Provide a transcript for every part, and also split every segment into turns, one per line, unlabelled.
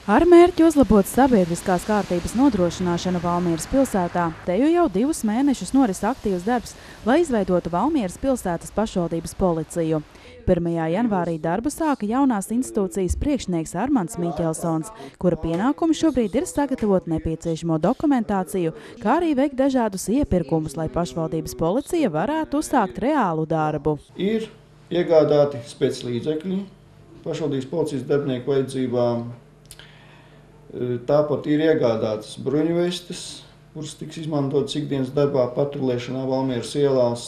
Ar mērķi uzlabot sabiedriskās kārtības nodrošināšanu Valmieras pilsētā, te jau 2 mēnešus noris aktīvs darbs, lai izveidotu Valmieras pilsētas pašvaldības policiju. 1. janvārī darbu sāka jaunās institūcijas priekšnieks Armands Miķelsons, kura pienākumi šobrīd ir sagatavot nepieciešamo dokumentāciju, kā arī veikt dažādus iepirkumus, lai pašvaldības policija varētu uzsākt reālu darbu.
Ir iegādāti spēclīdzekļi pašvaldības policijas darbinieku vajadzībām. Tāpat ir iegādātas bruņvestes, kuras tiks izmantotas ikdienas darbā patrulēšanā Valmieras ielās.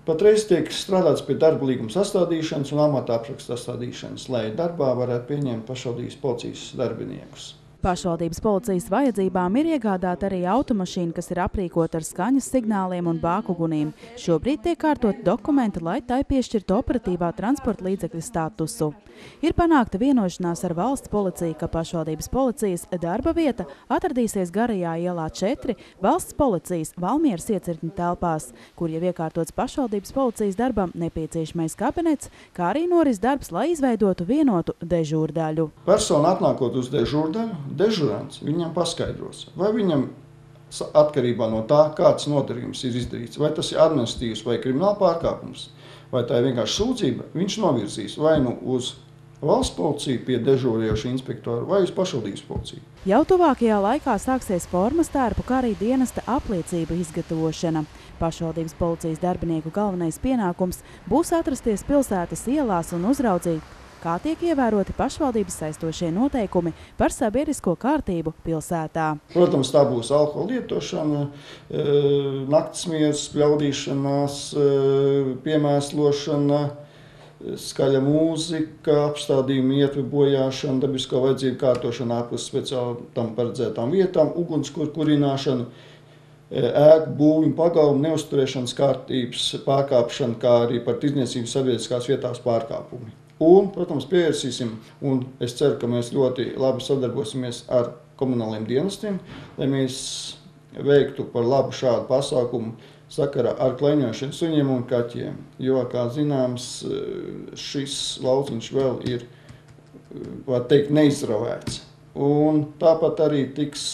Patreiz tiek strādāts pie darba līguma sastādīšanas un amata apraksta sastādīšanas, lai darbā varētu pieņemt pašvaldības policijas darbiniekus.
Pašvaldības policijas vajadzībām ir iegādāta arī automašīna, kas ir aprīkota ar skaņas signāliem un bākuguniem. Šobrīd tiek kārtot dokumenti, lai tai piešķirtu operatīvā transporta līdzekļa statusu. Ir panākta vienošanās ar valsts policiju, ka pašvaldības policijas darba vieta atradīsies Garajā ielā 4 valsts policijas Valmieras iecirkņu telpās, kur jau iekārtots pašvaldības policijas darbam nepieciešamais kabinets, kā arī noris darbs, lai izveidotu vienotu dežūrdaļu.
Persona atnākot uz dežūrdaļu, dežurants viņam paskaidros, vai viņam atkarībā no tā, kāds nodarījums ir izdarīts, vai tas ir administratīvs vai krimināla pārkāpums, vai tā ir vienkārši sūdzība, viņš novirzīs vai nu uz valsts policiju pie dežūrējoša inspektora vai uz pašvaldības policiju.
Jau tuvākajā laikā sāksies formas tērpu, kā arī dienesta apliecību izgatavošana. Pašvaldības policijas darbinieku galvenais pienākums būs atrasties pilsētas ielās un uzraudzīt, kā tiek ievēroti pašvaldības saistošie noteikumi par sabiedrisko kārtību pilsētā.
Protams, tā būs alkohola lietošana, naktsmieras, spļaudīšanās, piemēslošana, skaļa mūzika, apstādījuma ietveru bojāšana, dabisko vajadzību kārtošana ārpus speciāli tam paredzētām vietām, ugunskura kurināšana, ēku būvju un pagalmu neuzturēšanas kārtības pārkāpšana, kā arī par tirdzniecības sabiedriskās vietās pārkāpumi. Un, protams, pievērsīsim, un es ceru, ka mēs ļoti labi sadarbosimies ar komunāliem dienestiem, lai mēs veiktu par labu šādu pasākumu sakarā ar kleņošanu suņiem un kaķiem. Jo, kā zināms, šis lauciņš vēl ir, var teikt, neizravēts. Un tāpat arī tiks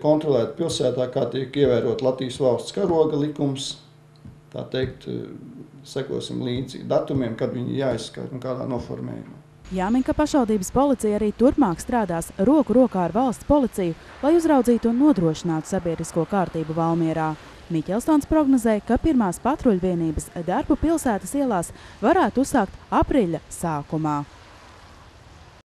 kontrolēt pilsētā, kā tiek ievērot Latvijas valsts karoga likums, tā teikt, sekosim līdzi datumiem, kad viņi jāizskata un kādā noformējumā.
Jāmin, ka pašvaldības policija arī turpmāk strādās roku rokā ar valsts policiju, lai uzraudzītu un nodrošinātu sabiedrisko kārtību Valmierā. Miķelsons prognozē, ka pirmās patruļvienības darbu pilsētas ielās varētu uzsākt aprīļa sākumā.